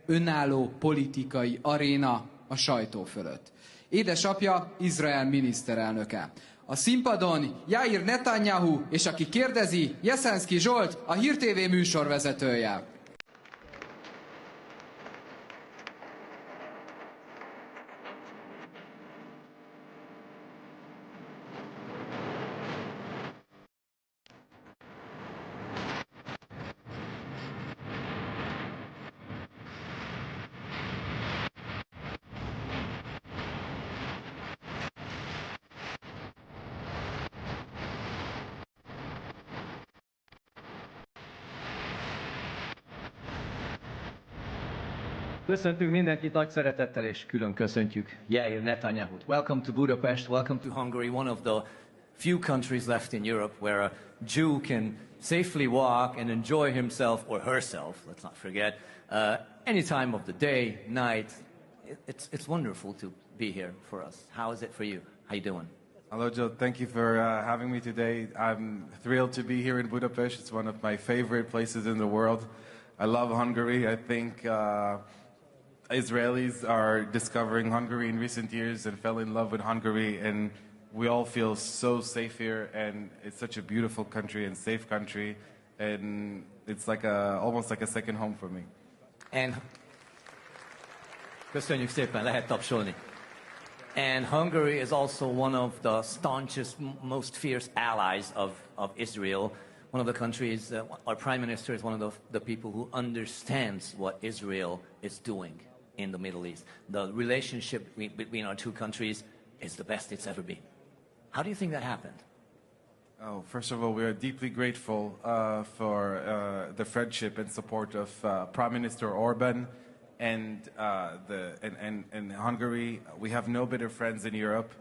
önálló politikai aréna a sajtó fölött. Édesapja Izrael miniszterelnöke. A színpadon Yair Netanyahu, és aki kérdezi, Jeszenszky Zsolt, a Hír TV műsorvezetője. Köszöntünk mindenkit nagy szeretettel, és külön köszöntjük Yair Netanyahut. Welcome to Budapest, welcome to Hungary, one of the few countries left in Europe where a Jew can safely walk and enjoy himself or herself, let's not forget, any time of the day, night. It's wonderful to be here for us. How is it for you? How you doing? Hello, Joe. Thank you for having me today. I'm thrilled to be here in Budapest. It's one of my favorite places in the world. I love Hungary. I think Israelis are discovering Hungary in recent years and fell in love with Hungary, and we all feel so safe here, and it's such a beautiful country and safe country, and it's like almost like a second home for me. And köszönjük szépen, lehet tapsolni. And Hungary is also one of the staunchest, most fierce allies of Israel. One of the countries, our prime minister is one of the people who understands what Israel is doing in the Middle East. The relationship between our two countries is the best it's ever been. How do you think that happened? Oh, first of all, we are deeply grateful for the friendship and support of Prime Minister Orbán and Hungary. We have no better friends in Europe,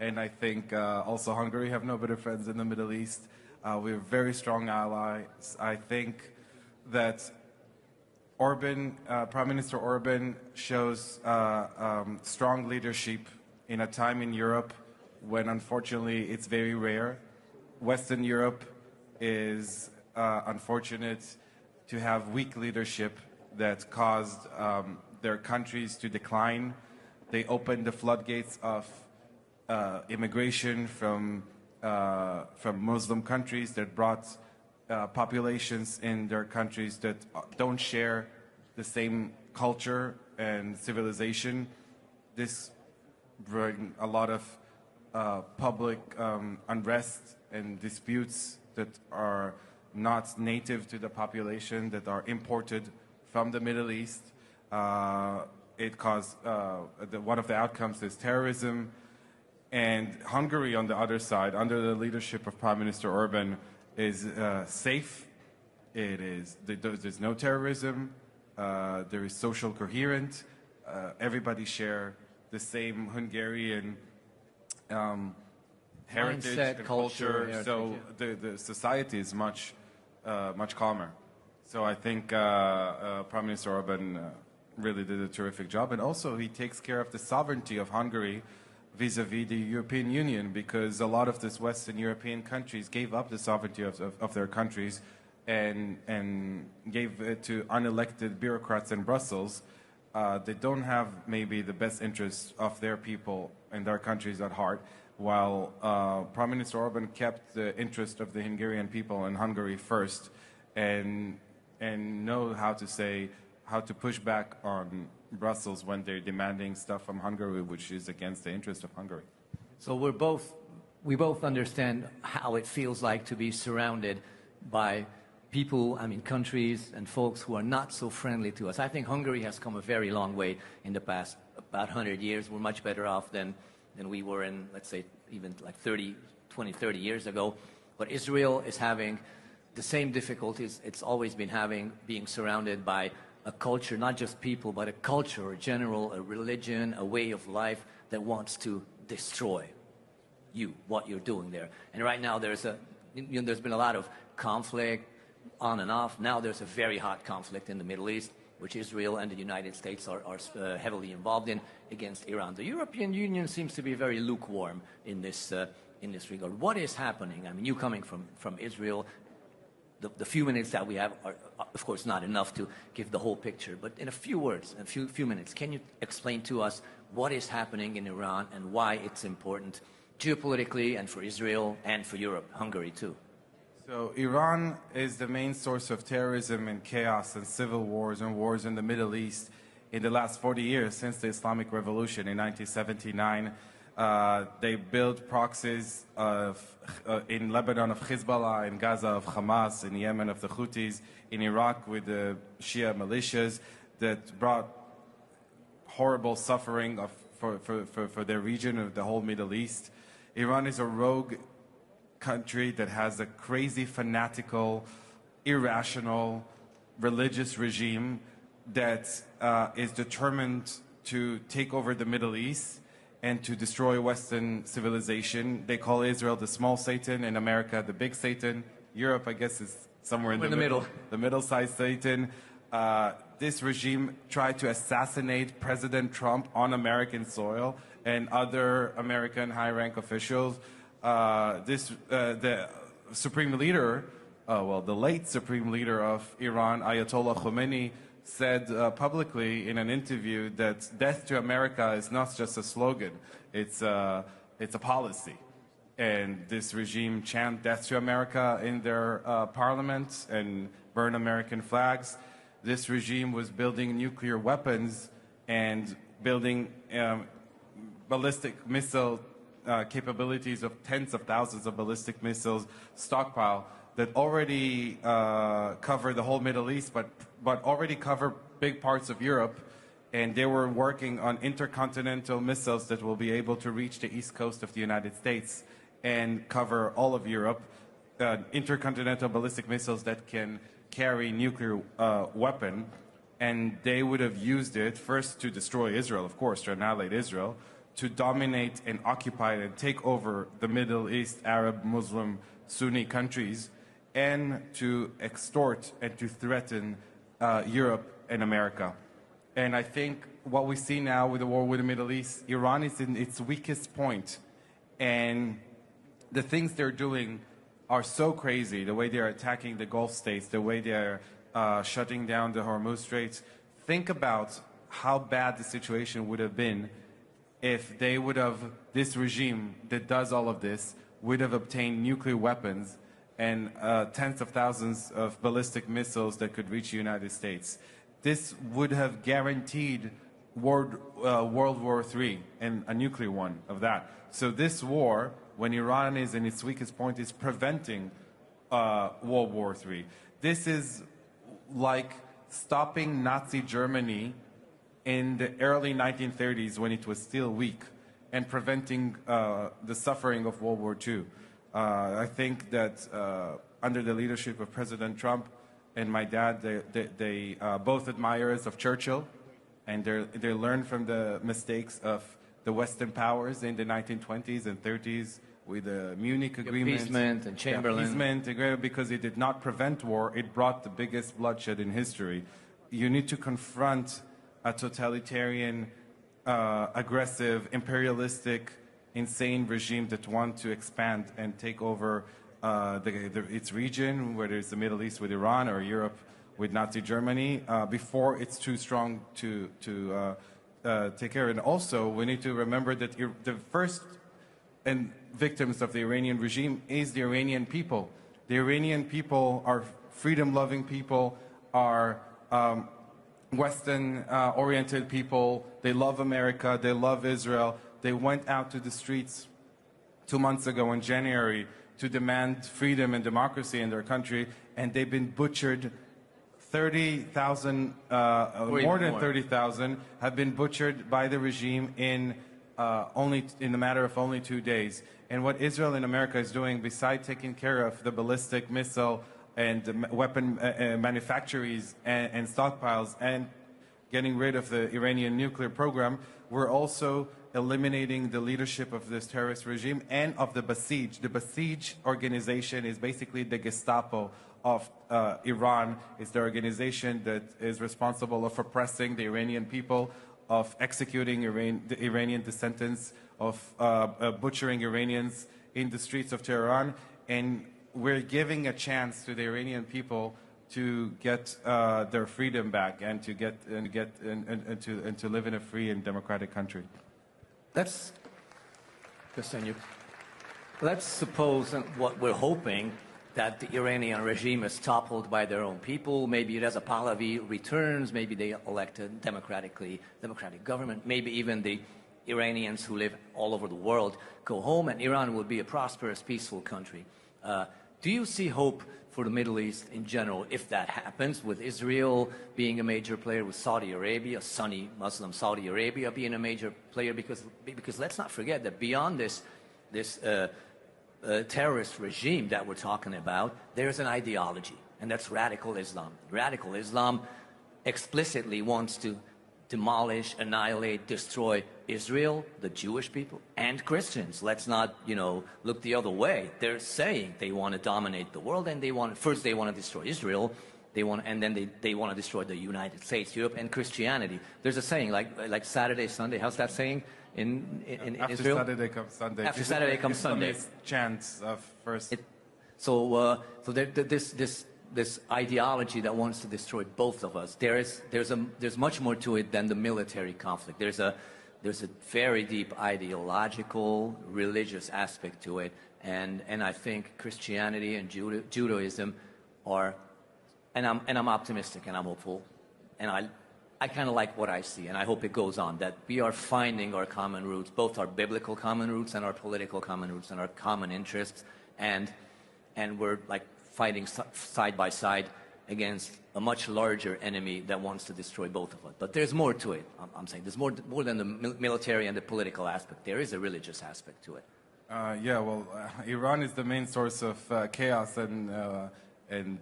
and I think also Hungary have no better friends in the Middle East. We're very strong allies. I think that Prime Minister Orbán shows strong leadership in a time in Europe when, unfortunately, it's very rare. Western Europe is unfortunate to have weak leadership that caused their countries to decline. They opened the floodgates of immigration from Muslim countries that brought populations in their countries that don't share the same culture and civilization. This brought a lot of public unrest and disputes that are not native to the population, that are imported from the Middle East. It caused, one of the outcomes is terrorism. And Hungary, on the other side, under the leadership of Prime Minister Orbán, is safe. There's no terrorism. There is social coherence. Everybody share the same Hungarian heritage Mindset, and culture. So the society is much calmer. So I think Prime Minister Orbán really did a terrific job, and also he takes care of the sovereignty of Hungary vis-a-vis the European Union, because a lot of these Western European countries gave up the sovereignty of their countries and gave it to unelected bureaucrats in Brussels. They don't have maybe the best interests of their people and their countries at heart, while Prime Minister Orbán kept the interest of the Hungarian people in Hungary first, and know how to push back on Brussels when they're demanding stuff from Hungary, which is against the interest of Hungary. So we both understand how it feels like to be surrounded by people, countries and folks who are not so friendly to us. I think Hungary has come a very long way in the past about 100 years. We're much better off than we were in, let's say, even like 30 years ago. But Israel is having the same difficulties it's always been having, being surrounded by a culture, not just people, but a culture, a religion, a way of life that wants to destroy what you're doing there. And right now there's been a lot of conflict on and off. Now there's a very hot conflict in the Middle East, which Israel and the United States are heavily involved in, against Iran. The European Union seems to be very lukewarm in this regard. What is happening? You coming from Israel, the few minutes that we have are, of course, not enough to give the whole picture. But in a few words, a few minutes, can you explain to us what is happening in Iran and why it's important geopolitically and for Israel and for Europe, Hungary too? So Iran is the main source of terrorism and chaos and civil wars and wars in the Middle East in the last 40 years since the Islamic Revolution in 1979. They built proxies in Lebanon of Hezbollah, in Gaza of Hamas, in Yemen of the Houthis, in Iraq with the Shia militias that brought horrible suffering for their region of the whole Middle East. Iran is a rogue country that has a crazy, fanatical, irrational, religious regime that is determined to take over the Middle East and to destroy Western civilization. They call Israel the small Satan, and America the big Satan. Europe, I guess, is somewhere in the middle. The middle-sized Satan. This regime tried to assassinate President Trump on American soil and other American high-rank officials. The supreme leader, the late supreme leader of Iran, Ayatollah Khomeini, said publicly in an interview that death to America is not just a slogan, it's a policy. And this regime chant death to America in their parliament and burn American flags. This regime was building nuclear weapons and building ballistic missile capabilities of tens of thousands of ballistic missiles stockpile that already cover the whole Middle East, but already cover big parts of Europe. And they were working on intercontinental missiles that will be able to reach the east coast of the United States and cover all of Europe. Intercontinental ballistic missiles that can carry nuclear weapon. And they would have used it first to destroy Israel, of course, to annihilate Israel, to dominate and occupy and take over the Middle East, Arab, Muslim, Sunni countries, and to extort and to threaten Europe and America. And I think what we see now with the war with the Middle East, Iran is in its weakest point. And the things they're doing are so crazy, the way they're attacking the Gulf states, the way they're shutting down the Hormuz Straits. Think about how bad the situation would have been if they would have, this regime that does all of this, would have obtained nuclear weapons and tens of thousands of ballistic missiles that could reach the United States. This would have guaranteed World War III and a nuclear one of that. So this war, when Iran is in its weakest point, is preventing World War III. This is like stopping Nazi Germany in the early 1930s when it was still weak and preventing the suffering of World War II. I think that under the leadership of President Trump and my dad, they both admirers of Churchill, and they learned from the mistakes of the Western powers in the 1920s and 30s with the Munich Agreement. Appeasement and Chamberlain. Appeasement agreement, because it did not prevent war, it brought the biggest bloodshed in history. You need to confront a totalitarian, aggressive, imperialistic, insane regime that wants to expand and take over its region, whether it's the Middle East with Iran or Europe with Nazi Germany, before it's too strong to take care of. And also, we need to remember that the first victims of the Iranian regime is the Iranian people. The Iranian people are freedom-loving people, are Western-oriented people. They love America. They love Israel. They went out to the streets 2 months ago in January to demand freedom and democracy in their country, and they've been butchered. 30,000, more than 30,000, have been butchered by the regime in the matter of only 2 days. And what Israel and America is doing, besides taking care of the ballistic missile and weapon manufactories and stockpiles and getting rid of the Iranian nuclear program, we're also eliminating the leadership of this terrorist regime and of the Basij. The Basij organization is basically the Gestapo of Iran. It's the organization that is responsible of oppressing the Iranian people, of executing the Iranian descendants, of butchering Iranians in the streets of Tehran. And we're giving a chance to the Iranian people to get their freedom back and to live in a free and democratic country. Let's suppose what we're hoping, that the Iranian regime is toppled by their own people. Maybe Reza Pahlavi returns. Maybe they elect a democratic government. Maybe even the Iranians who live all over the world go home, and Iran will be a prosperous, peaceful country. Do you see hope for the Middle East in general if that happens, with Israel being a major player, with Saudi Arabia, Sunni Muslim Saudi Arabia being a major player? Because let's not forget that beyond this terrorist regime that we're talking about, there's an ideology, and that's radical Islam. Radical Islam explicitly wants to demolish, annihilate, destroy Israel, the Jewish people, and Christians. Let's not, look the other way. They're saying they want to dominate the world, and they want to destroy Israel, and then they want to destroy the United States, Europe, and Christianity. There's a saying like Saturday, Sunday. How's that saying in Israel? After Saturday comes Sunday. After Saturday comes Sunday. Chants of first. So this ideology that wants to destroy both of us. There's much more to it than the military conflict. There's a very deep ideological, religious aspect to it, and I think Christianity and Judaism are, and I'm optimistic and I'm hopeful, and I kind of like what I see, and I hope it goes on, that we are finding our common roots, both our biblical common roots and our political common roots and our common interests, and we're like fighting side by side against a much larger enemy that wants to destroy both of us. But there's more to it. I'm saying there's more than the military and the political aspect. There is a religious aspect to it. Iran is the main source of chaos and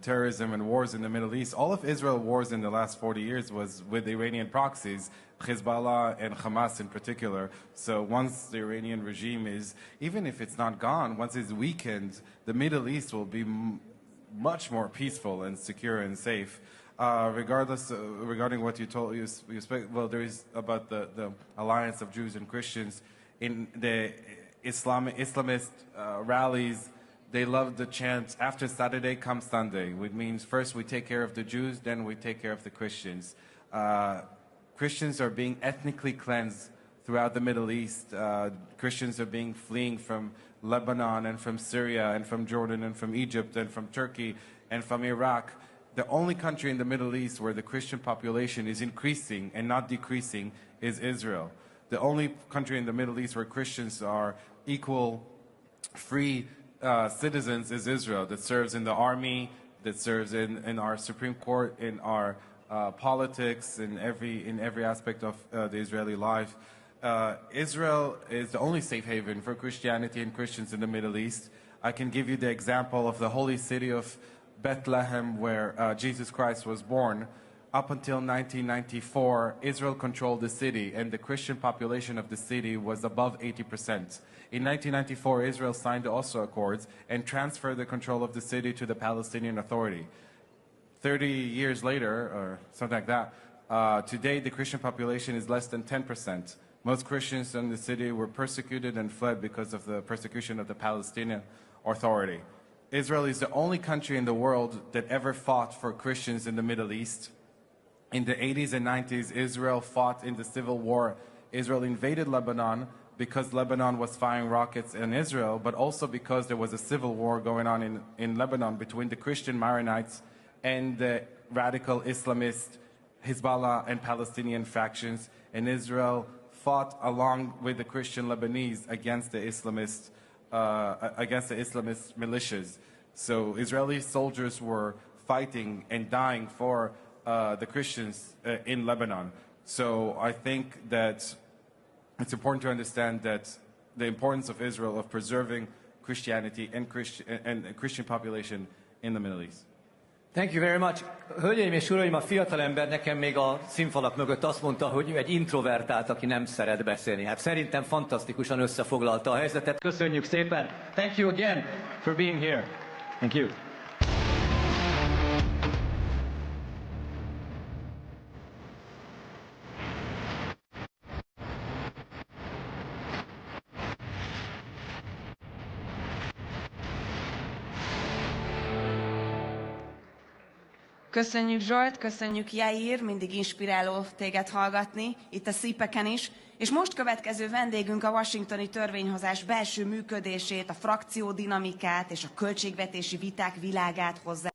terrorism and wars in the Middle East. All of Israel's wars in the last 40 years was with Iranian proxies, Hezbollah and Hamas in particular. So once the Iranian regime is, even if it's not gone, once it's weakened, the Middle East will be much more peaceful and secure and safe. Regarding what you spoke, well, there is about the alliance of Jews and Christians in the Islamist rallies. They love the chant, after Saturday comes Sunday, which means first we take care of the Jews, then we take care of the Christians. Christians are being ethnically cleansed throughout the Middle East. Christians are fleeing from Lebanon and from Syria and from Jordan and from Egypt and from Turkey and from Iraq. The only country in the Middle East where the Christian population is increasing and not decreasing is Israel. The only country in the Middle East where Christians are equal, free citizens is Israel, that serves in the army, that serves in our Supreme Court, in our politics, in every aspect of the Israeli life. Israel is the only safe haven for Christianity and Christians in the Middle East. I can give you the example of the holy city of Bethlehem, where Jesus Christ was born. Up until 1994, Israel controlled the city, and the Christian population of the city was above 80%. In 1994, Israel signed the Oslo Accords and transferred the control of the city to the Palestinian Authority. 30 years later, or something like that, today the Christian population is less than 10%. Most Christians in the city were persecuted and fled because of the persecution of the Palestinian Authority. Israel is the only country in the world that ever fought for Christians in the Middle East. In the 80s and 90s, Israel fought in the civil war. Israel invaded Lebanon because Lebanon was firing rockets in Israel, but also because there was a civil war going on in Lebanon between the Christian Maronites and the radical Islamist Hezbollah and Palestinian factions. And Israel fought along with the Christian Lebanese against the Islamist militias. So Israeli soldiers were fighting and dying for the Christians in Lebanon. So I think that it's important to understand that the importance of Israel of preserving Christianity and Christian population in the Middle East. Thank you very much. Hölgyeim és uraim, a fiatalember nekem még a színfalak mögött azt mondta, hogy ő egy introvertált, aki nem szeret beszélni. Hát szerintem fantasztikusan összefoglalta a helyzetet. Köszönjük szépen. Thank you again for being here. Thank you. Köszönjük Zsolt, köszönjük Yair, mindig inspiráló téged hallgatni, itt a szípeken is. És most következő vendégünk a washingtoni törvényhozás belső működését, a frakció dinamikát és a költségvetési viták világát hozzá.